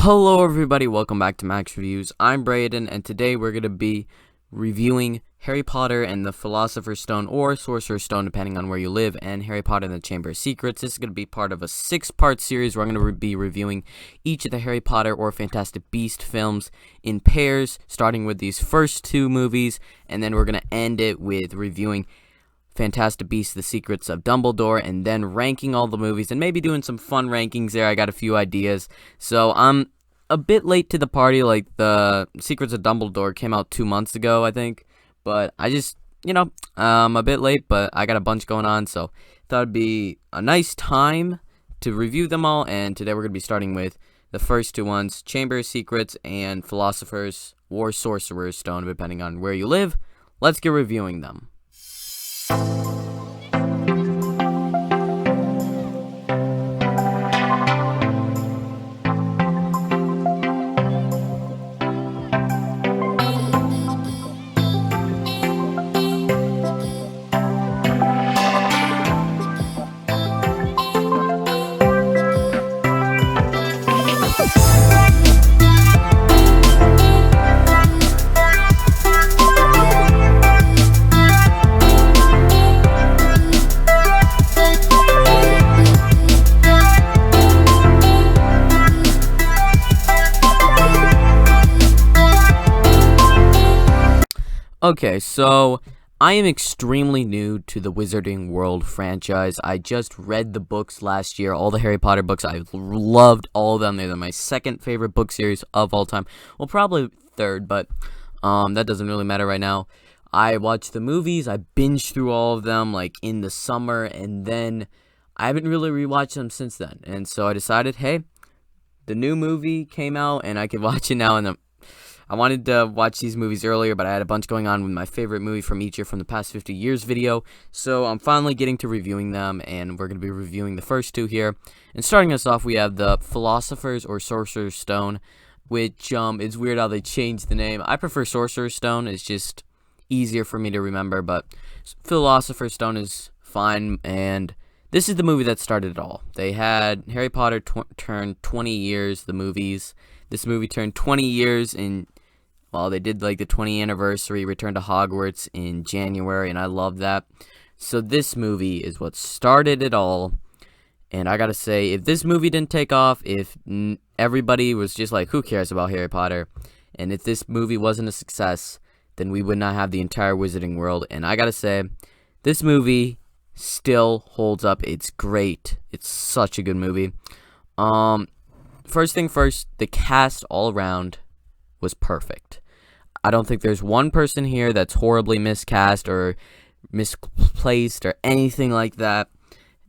Hello everybody, welcome back to Max Reviews. I'm Braden, and today we're going to be reviewing Harry Potter and the Philosopher's Stone, or Sorcerer's Stone, depending on where you live, and Harry Potter and the Chamber of Secrets. This is going to be part of a 6-part series where I'm going to be reviewing each of the Harry Potter or Fantastic Beast films in pairs, starting with these first 2 movies, and then we're going to end it with reviewing Fantastic Beasts, The Secrets of Dumbledore, and then ranking all the movies, and maybe doing some fun rankings there. I got a few ideas. So I'm a bit late to the party, like the Secrets of Dumbledore came out 2 months ago, I think. But I just, I'm a bit late, but I got a bunch going on, so thought it'd be a nice time to review them all. And today we're going to be starting with the first 2 ones, Chamber of Secrets and Philosopher's or Sorcerer's Stone, depending on where you live. Let's get reviewing them. Okay, so I am extremely new to the Wizarding World franchise. I just read the books last year, all the Harry Potter books. I loved all of them. They're my second favorite book series of all time. Well, probably third, but that doesn't really matter right now. I watched the movies. I binged through all of them like in the summer, and then I haven't really rewatched them since then. And so I decided, hey, the new movie came out, and I could watch it now, and I wanted to watch these movies earlier, but I had a bunch going on with my favorite movie from each year from the past 50 years video. So I'm finally getting to reviewing them, and we're going to be reviewing the first 2 here. And starting us off, we have the Philosopher's or Sorcerer's Stone, which it's weird how they changed the name. I prefer Sorcerer's Stone. It's just easier for me to remember, but Philosopher's Stone is fine, and this is the movie that started it all. They had Harry Potter turned 20 years, the movies. This movie turned 20 years in... Well, they did like the 20th anniversary, Return to Hogwarts in January, and I love that. So this movie is what started it all, and I gotta say, if this movie didn't take off, if everybody was just like, who cares about Harry Potter, and if this movie wasn't a success, then we would not have the entire Wizarding World. And I gotta say, this movie still holds up. It's great. It's such a good movie. First thing first, the cast all around was perfect. I don't think there's one person here that's horribly miscast or misplaced or anything like that.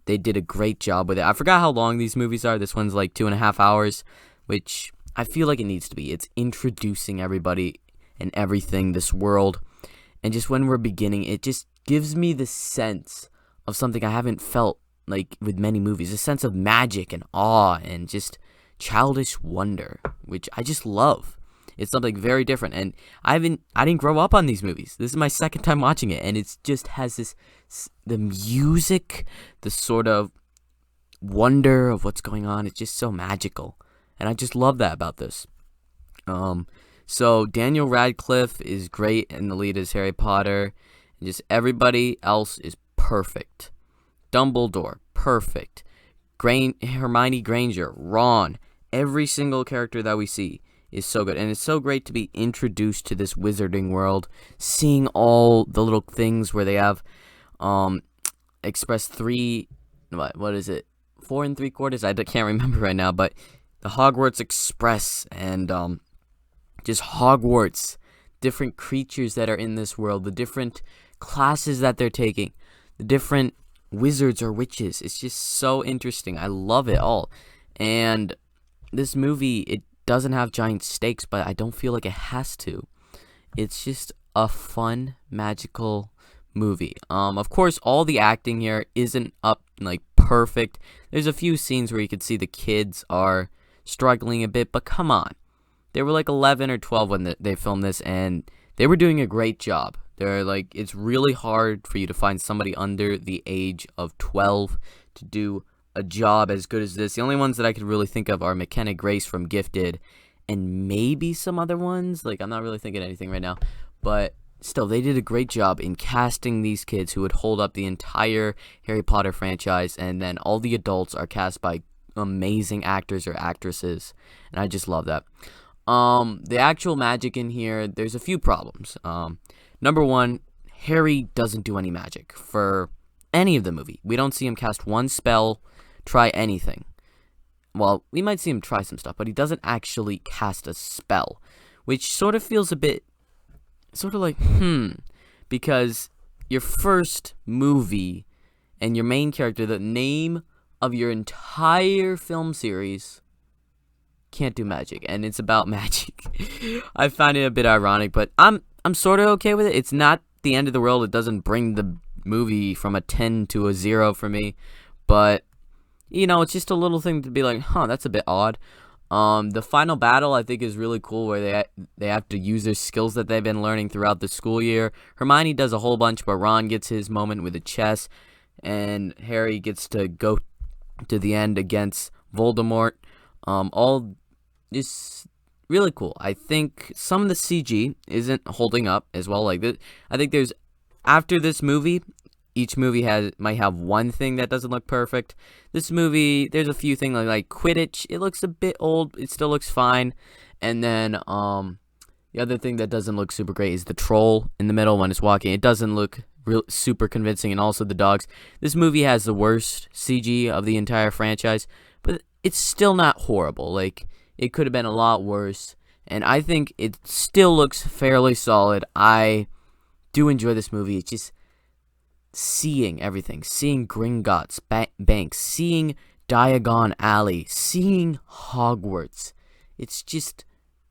They did a great job with it. I forgot how long these movies are. This one's like 2.5 hours, which I feel like it needs to be. It's introducing everybody and everything, this world. And just when we're beginning, it just gives me the sense of something I haven't felt like with many movies. A sense of magic and awe and just childish wonder, which I just love. It's something very different, and I didn't grow up on these movies. This is my second time watching it, and it just has the music, the sort of wonder of what's going on. It's just so magical, and I just love that about this. So Daniel Radcliffe is great, and the lead is Harry Potter, and just everybody else is perfect. Dumbledore, perfect. Hermione Granger, Ron, every single character that we see is so good, and it's so great to be introduced to this Wizarding World, seeing all the little things where they have express 3, what is it, 4 3/4, I can't remember right now, but the Hogwarts Express, and just Hogwarts, different creatures that are in this world, the different classes that they're taking, the different wizards or witches. It's just so interesting. I love it all. And this movie, it doesn't have giant stakes, but I don't feel like it has to. It's just a fun, magical movie. Of course, all the acting here isn't up like perfect. There's a few scenes where you can see the kids are struggling a bit, but come on. They were like 11 or 12 when they filmed this, and they were doing a great job. They're like, it's really hard for you to find somebody under the age of 12 to do a job as good as this. The only ones that I could really think of are McKenna Grace from Gifted, and maybe some other ones. Like, I'm not really thinking anything right now, but still, they did a great job in casting these kids who would hold up the entire Harry Potter franchise, and then all the adults are cast by amazing actors or actresses, and I just love that. The actual magic in here, there's a few problems. Number one, Harry doesn't do any magic for any of the movie. We don't see him cast one spell, try anything. Well, we might see him try some stuff, but he doesn't actually cast a spell, which sort of feels a bit, sort of like, because your first movie and your main character, the name of your entire film series, can't do magic, and it's about magic. I find it a bit ironic, but I'm sort of okay with it. It's not the end of the world. It doesn't bring the movie from a 10 to a 0 for me, but it's just a little thing to be like, that's a bit odd. The final battle I think is really cool, where they have to use their skills that they've been learning throughout the school year. Hermione does a whole bunch, but Ron gets his moment with the chess, and Harry gets to go to the end against Voldemort. All just really cool. I think some of the CG isn't holding up as well. Like this, I think after this movie, each movie might have one thing that doesn't look perfect. This movie, there's a few things like Quidditch. It looks a bit old. It still looks fine. And then the other thing that doesn't look super great is the troll in the middle when it's walking. It doesn't look super convincing, and also the dogs. This movie has the worst CG of the entire franchise, but it's still not horrible. Like, it could have been a lot worse, and I think it still looks fairly solid. I do enjoy this movie. It's just seeing everything, seeing Gringotts Bank, seeing Diagon Alley, seeing Hogwarts. It's just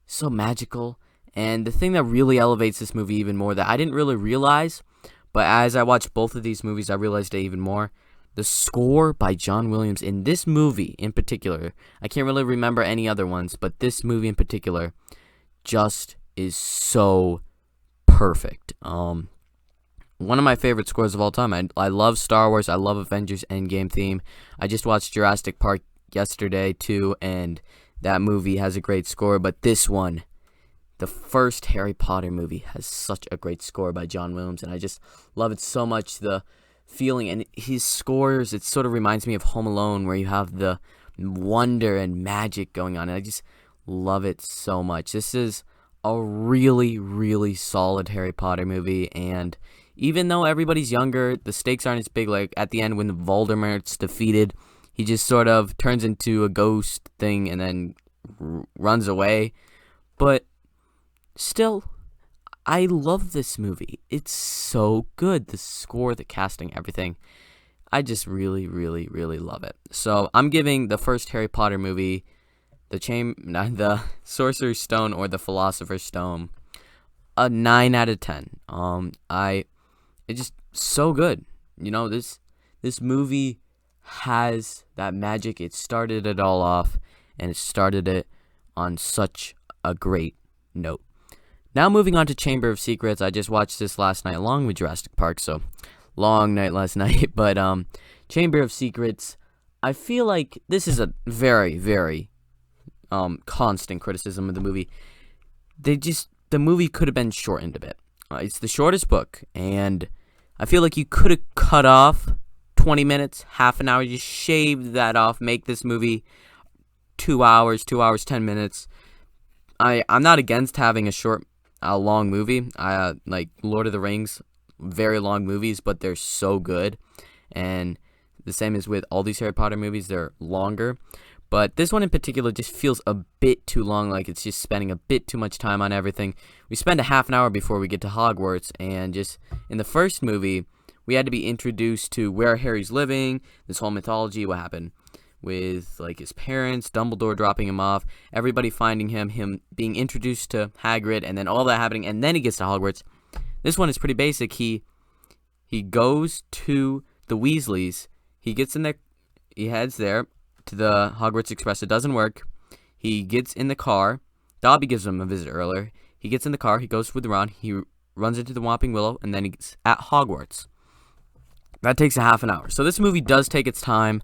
so magical, and the thing that really elevates this movie even more that I didn't really realize, but as I watched both of these movies, I realized it even more. The score by John Williams in this movie in particular, I can't really remember any other ones, but this movie in particular just is so perfect. One of my favorite scores of all time. I love Star Wars. I love Avengers Endgame theme. I just watched Jurassic Park yesterday too, and that movie has a great score, but this one, the first Harry Potter movie, has such a great score by John Williams, and I just love it so much. The feeling and his scores, it sort of reminds me of Home Alone, where you have the wonder and magic going on, and I just love it so much. This is a really, really solid Harry Potter movie, and even though everybody's younger, the stakes aren't as big. Like at the end when Voldemort's defeated, he just sort of turns into a ghost thing and then runs away, but still, I love this movie. It's so good. The score, the casting, everything. I just really, really, really love it. So I'm giving the first Harry Potter movie, the Sorcerer's Stone or the Philosopher's Stone, a 9 out of 10. It's just so good. This movie has that magic. It started it all off, and it started it on such a great note. Now moving on to Chamber of Secrets. I just watched this last night along with Jurassic Park, so long night last night. But Chamber of Secrets, I feel like this is a very, very constant criticism of the movie. The movie could have been shortened a bit. It's the shortest book, and I feel like you could have cut off 20 minutes, half an hour, just shaved that off, make this movie 2 hours, 10 minutes. I'm not against having a long movie. Like Lord of the Rings, very long movies, but they're so good. And the same as with all these Harry Potter movies, they're longer. But this one in particular just feels a bit too long, like it's just spending a bit too much time on everything. We spend a half an hour before we get to Hogwarts, and just in the first movie, we had to be introduced to where Harry's living, this whole mythology, what happened with like his parents, Dumbledore dropping him off, everybody finding him being introduced to Hagrid, and then all that happening, and then he gets to Hogwarts. This one is pretty basic. He goes to the Weasleys, he gets in there, he heads there to the Hogwarts Express. It doesn't work. He gets in the car. Dobby gives him a visit earlier. He gets in the car, he goes with Ron, he runs into the Whomping Willow, and then he's at Hogwarts. That takes a half an hour. So this movie does take its time.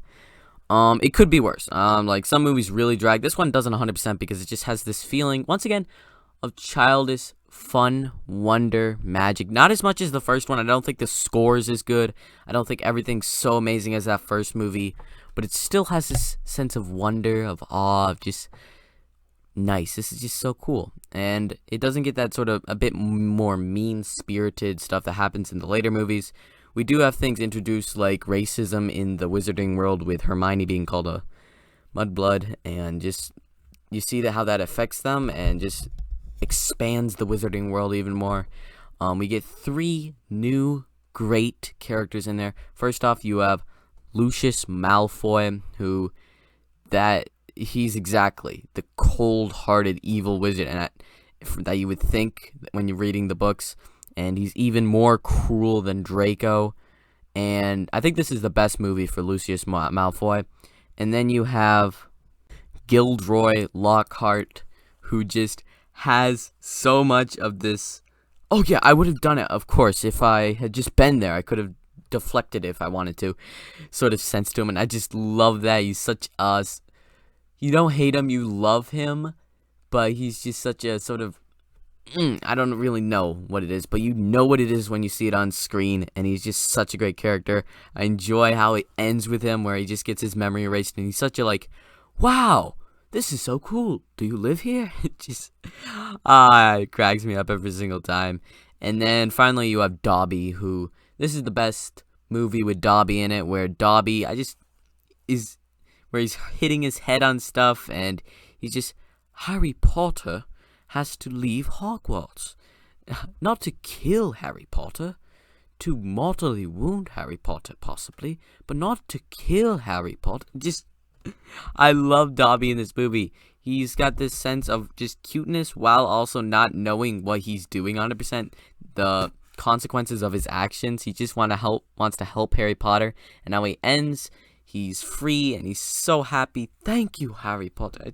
It could be worse. Like some movies really drag. This one doesn't 100% because it just has this feeling, once again, of childish fun, wonder, magic. Not as much as the first one. I don't think the score is as good. I don't think everything's so amazing as that first movie, but it still has this sense of wonder, of awe, of just nice. This is just so cool. And it doesn't get that sort of a bit more mean-spirited stuff that happens in the later movies. We do have things introduced like racism in the wizarding world with Hermione being called a mudblood, and just you see how that affects them and just expands the wizarding world even more. We get 3 new great characters in there. First off, you have Lucius Malfoy, who he's exactly the cold-hearted evil wizard and that you would think when you're reading the books, and he's even more cruel than Draco. And I think this is the best movie for Lucius Malfoy. And then you have Gilderoy Lockhart, who just has so much of this. Oh yeah, I would have done it, of course, if I had just been there. I could have deflected it if I wanted to, sort of sense to him, and I just love that. He's such a, you don't hate him, you love him, but he's just such a sort of, I don't really know what it is, but you know what it is when you see it on screen, and he's just such a great character. I enjoy how it ends with him, where he just gets his memory erased, and he's such a like, wow, this is so cool. Do you live here? It just, it cracks me up every single time. And then finally you have Dobby, who, this is the best movie with Dobby in it, where Dobby, where he's hitting his head on stuff, and he's just, Harry Potter has to leave Hogwarts. Not to kill Harry Potter, to mortally wound Harry Potter possibly, but not to kill Harry Potter. Just, I love Dobby in this movie. He's got this sense of just cuteness while also not knowing what he's doing 100%. The consequences of his actions. He just wants to help Harry Potter, and now he ends. He's free and he's so happy. Thank you, Harry Potter.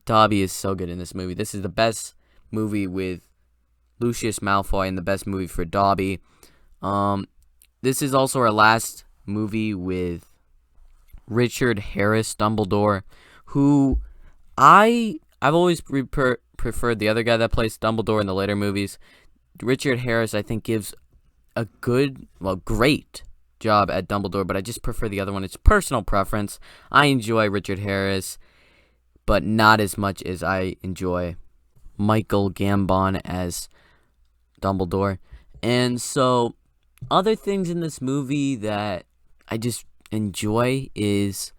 Dobby is so good in this movie. This is the best movie with Lucius Malfoy and the best movie for Dobby. This is also our last movie with Richard Harris Dumbledore, who I've always preferred the other guy that plays Dumbledore in the later movies. Richard Harris, I think, gives a great job at Dumbledore, but I just prefer the other one. It's personal preference. I enjoy Richard Harris, but not as much as I enjoy Michael Gambon as Dumbledore. And so, other things in this movie that I just enjoy is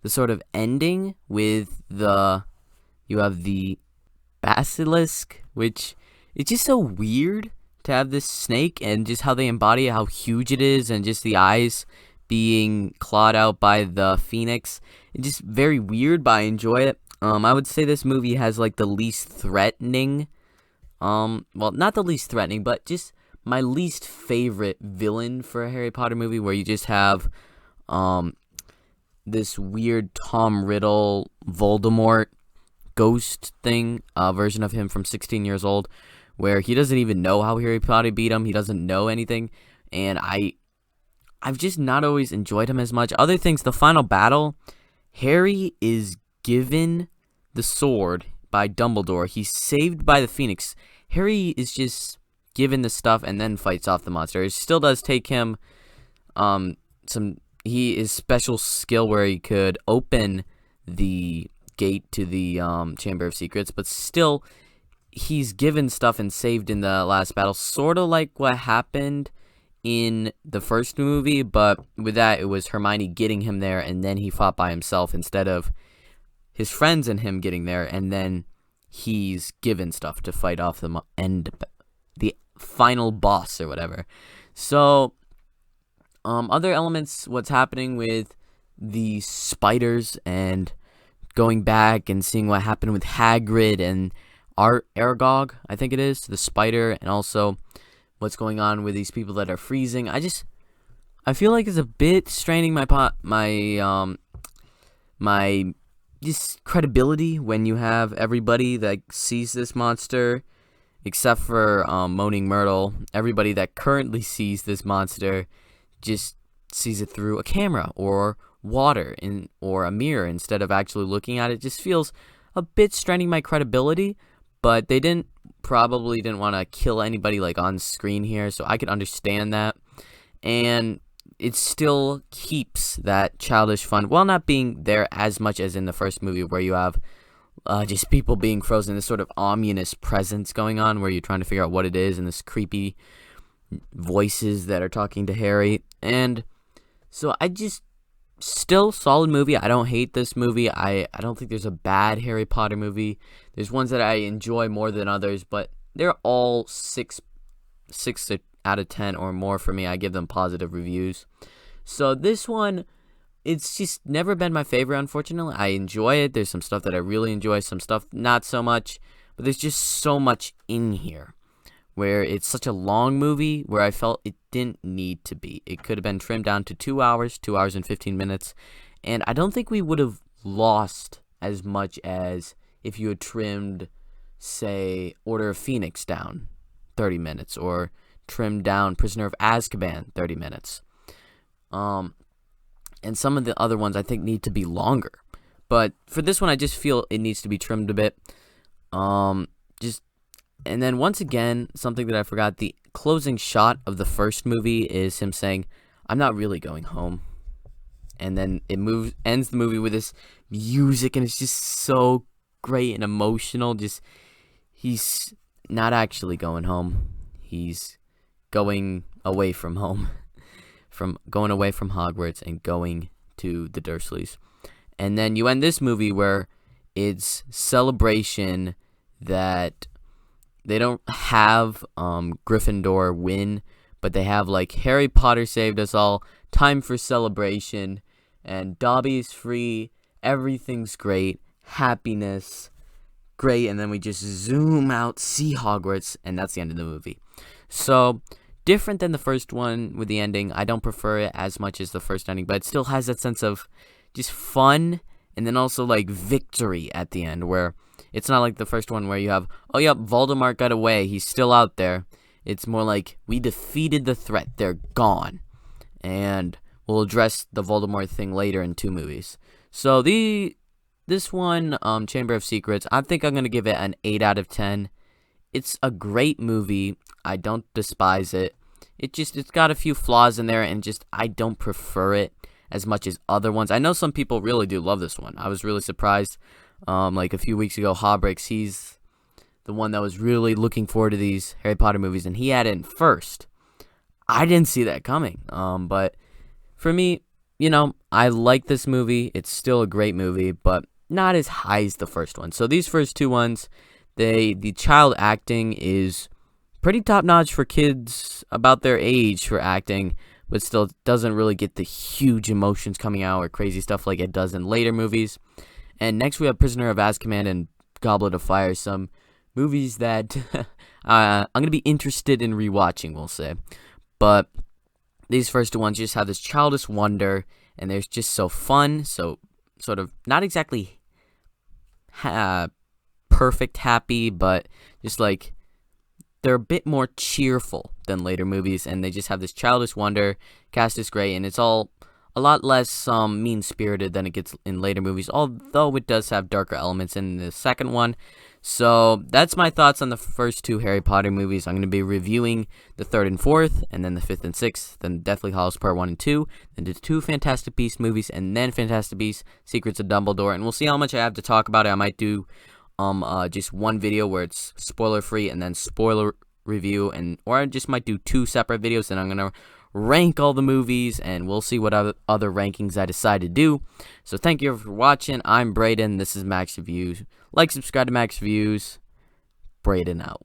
the sort of ending with you have the basilisk, which it's just so weird to have this snake and just how they embody it, how huge it is, and just the eyes being clawed out by the phoenix. It's just very weird, but I enjoy it. I would say this movie has like the least threatening, not the least threatening, but just my least favorite villain for a Harry Potter movie, where you just have this weird Tom Riddle Voldemort ghost thing, version of him from 16 years old, where he doesn't even know how Harry Potter beat him. He doesn't know anything, and I've just not always enjoyed him as much. Other things, the final battle, Harry is given the sword by Dumbledore. He's saved by the Phoenix. Harry is just given the stuff and then fights off the monster. It still does take him his special skill where he could open the gate to the Chamber of Secrets, but still he's given stuff and saved in the last battle, sort of like what happened in the first movie, but with that it was Hermione getting him there, and then he fought by himself instead of his friends and him getting there, and then he's given stuff to fight off the final boss or whatever. So other elements, what's happening with the spiders and going back and seeing what happened with Hagrid and Aragog, I think it is, the spider, and also what's going on with these people that are freezing. I feel like it's a bit straining my just credibility when you have everybody that sees this monster, except for Moaning Myrtle. Everybody that currently sees this monster just sees it through a camera or water or a mirror instead of actually looking at it. It just feels a bit straining my credibility, but they probably didn't want to kill anybody like on screen here, so I could understand that. And it still keeps that childish fun while not being there as much as in the first movie, where you have just people being frozen, this sort of ominous presence going on where you're trying to figure out what it is, and this creepy voices that are talking to Harry. And so still solid movie. I don't hate this movie. I don't think there's a bad Harry Potter movie. There's ones that I enjoy more than others, but they're all 6 out of 10 or more for me. I give them positive reviews. So this one, it's just never been my favorite, unfortunately. I enjoy it. There's some stuff that I really enjoy, some stuff not so much, but there's just so much in here where it's such a long movie where I felt it didn't need to be. It could have been trimmed down to 2 hours and 15 minutes, and I don't think we would have lost as much as if you had trimmed, say, Order of Phoenix down 30 minutes, or trimmed down Prisoner of Azkaban 30 minutes. And some of the other ones I think need to be longer. But for this one, I just feel it needs to be trimmed a bit. And then once again, something that I forgot, the closing shot of the first movie is him saying, "I'm not really going home." And then it ends the movie with this music, and it's just so great and emotional. He's not actually going home. He's going away from home, going away from Hogwarts and going to the Dursleys. And then you end this movie where it's celebration that they don't have Gryffindor win, but they have like Harry Potter saved us all, time for celebration, and Dobby's free, everything's great, happiness, great, and then we just zoom out, see Hogwarts, and that's the end of the movie. So, different than the first one with the ending. I don't prefer it as much as the first ending, but it still has that sense of just fun, and then also like victory at the end, where it's not like the first one where you have, oh yep, Voldemort got away, he's still out there. It's more like, we defeated the threat, they're gone. And we'll address the Voldemort thing later in 2 movies. So this one, Chamber of Secrets, I think I'm going to give it an 8 out of 10. It's a great movie. I don't despise it. It's got a few flaws in there, and I don't prefer it as much as other ones. I know some people really do love this one. I was really surprised. Like a few weeks ago, Hawbricks, he's the one that was really looking forward to these Harry Potter movies, and he had it in first. I didn't see that coming. But for me, I like this movie. It's still a great movie, but not as high as the first one. So these first 2 ones, the child acting is pretty top-notch for kids about their age for acting, but still doesn't really get the huge emotions coming out or crazy stuff like it does in later movies. And next we have Prisoner of Azkaban and Goblet of Fire, some movies that I'm going to be interested in rewatching, we'll say. But these first 2 ones just have this childish wonder, and they're just so fun, so sort of not exactly perfect happy, but just like they're a bit more cheerful than later movies, and they just have this childish wonder. Cast is great, and it's all a lot less mean-spirited than it gets in later movies, although it does have darker elements in the second one. So that's my thoughts on the first 2 Harry Potter movies. I'm going to be reviewing the 3rd and 4th, and then the 5th and 6th, then Deathly Hallows Part 1 and 2, then the 2 Fantastic Beasts movies, and then Fantastic Beasts Secrets of Dumbledore, and we'll see how much I have to talk about it. I might do just one video where it's spoiler-free, and then spoiler review, or I just might do 2 separate videos, and I'm going to rank all the movies, and we'll see what other rankings I decide to do. So thank you for watching. I'm Braden. This is Max Reviews. Like, subscribe to Max Reviews. Braden out.